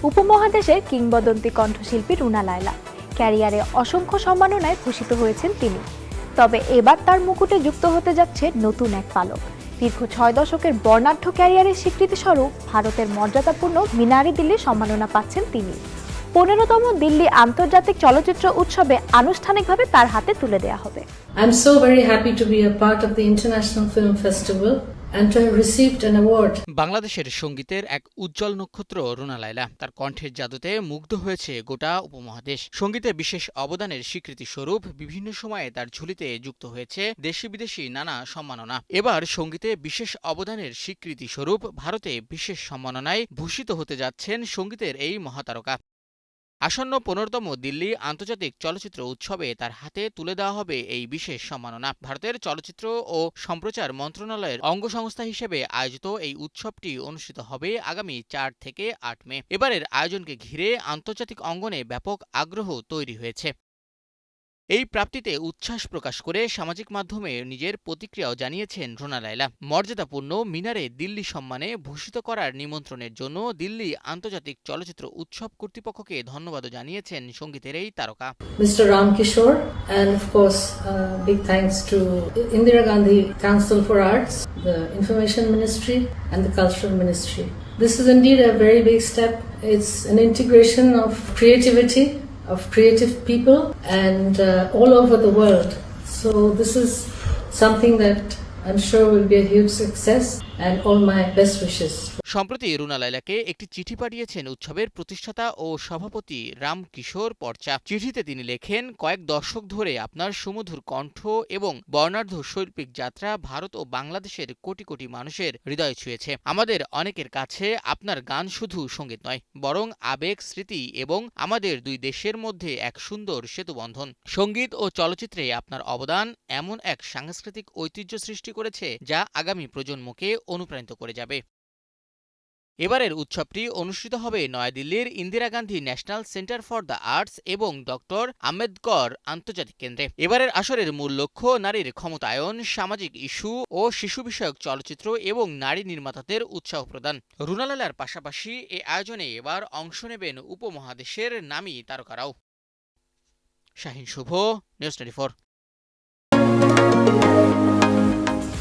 উপমহাদেশের কিংবদন্তি কণ্ঠশিল্পী রুনা লায়লা ক্যারিয়ারে অসংখ্য সম্মাননায় ভূষিত হয়েছেন তিনি। তবে এবার তার মুকুটে যুক্ত হতে যাচ্ছে নতুন এক পালক। দীর্ঘ 6 দশকের বর্ণাঢ্য ক্যারিয়ারের স্বীকৃতিস্বরূপ ভারতের মর্যাদাপূর্ণ মিনারি দিল্লি সম্মাননা পাচ্ছেন তিনি। 15তম দিল্লি আন্তর্জাতিক চলচ্চিত্র উৎসবে আনুষ্ঠানিকভাবে তার হাতে তুলে দেওয়া হবে। I'm so very happy to be a part of the International Film Festival and to have received an award. বাংলাদেশের সঙ্গীতের এক উজ্জ্বল নক্ষত্র রুনা লায়লা। তার কণ্ঠের জাদুতে মুগ্ধ হয়েছে গোটা উপমহাদেশ। সঙ্গীতে বিশেষ অবদানের স্বীকৃতি স্বরূপ বিভিন্ন সময়ে তার ঝুলিতে যুক্ত হয়েছে দেশি বিদেশি নানা সম্মাননা। এবার সঙ্গীতে বিশেষ অবদানের স্বীকৃতি স্বরূপ ভারতে বিশেষ সম্মাননায় ভূষিত হতে যাচ্ছেন সঙ্গীতের এই মহাতারকা। আসন্ন 15তম দিল্লি আন্তর্জাতিক চলচ্চিত্র উৎসবে তার হাতে তুলে দেওয়া হবে এই বিশেষ সম্মাননা। ভারতের চলচ্চিত্র ও সম্প্রচার মন্ত্রণালয়ের অঙ্গসংস্থা হিসেবে আয়োজিত এই উৎসবটি অনুষ্ঠিত হবে আগামী 4 থেকে 8 মে। এবারের আয়োজনকে ঘিরে আন্তর্জাতিক অঙ্গনে ব্যাপক আগ্রহ তৈরি হয়েছে। এই প্রাপ্তিতে উচ্ছ্বাস প্রকাশ করে সামাজিক মাধ্যমে নিজের প্রতিক্রিয়াও জানিয়েছেন রুনা লায়লা। মর্যাদাপূর্ণ মিনারে দিল্লি সম্মানে ভূষিত করার নিমন্ত্রণের জন্য দিল্লি আন্তর্জাতিক চলচ্চিত্র উৎসব কর্তৃপক্ষকে ধন্যবাদও জানিয়েছেন সঙ্গীতের এই তারকা। Mr. Ram Kishore, and of course, big thanks to Indira Gandhi Council for Arts, the Information Ministry, and the Cultural Ministry. This is indeed a very big step. It's an integration of creativity, of creative people, and all over the world. So this is something that I'm sure will be a huge success, and all my best wishes. সম্প্রতি রুনা লায়লাকে একটি চিঠি পাঠিয়েছেন উৎসবের প্রতিষ্ঠাতা ও সভাপতি রাম কিশোর পর্চা। চিঠিতে তিনি লেখেন, কয়েক দশক ধরে আপনার সুমধুর কণ্ঠ এবং বর্ণাঢ্য শৈল্পিক যাত্রা ভারত ও বাংলাদেশের কোটি কোটি মানুষের হৃদয় ছুঁয়েছে। আমাদের অনেকের কাছে আপনার গান শুধু সঙ্গীত নয়, বরং আবেগ, স্মৃতি এবং আমাদের দুই দেশের মধ্যে এক সুন্দর সেতুবন্ধন। সঙ্গীত ও চলচ্চিত্রে আপনার অবদান এমন এক সাংস্কৃতিক ঐতিহ্য সৃষ্টি করেছে যা আগামী প্রজন্মকে অনুপ্রাণিত করে যাবে। এবারের উৎসবটি অনুষ্ঠিত হবে নয়াদিল্লির Indira Gandhi National Centre for the Arts এবং ডক্টর আম্বেদকর আন্তর্জাতিক কেন্দ্রে। এবারের আসরের মূল লক্ষ্য নারীর ক্ষমতায়ন, সামাজিক ইস্যু ও শিশু বিষয়ক চলচ্চিত্র এবং নারী নির্মাতাদের উৎসাহ প্রদান। রুনা লায়লার পাশাপাশি এ আয়োজনে এবার অংশ নেবেন উপমহাদেশের নামী তারকারাও। শাহিন শুভ, নিউজ 24।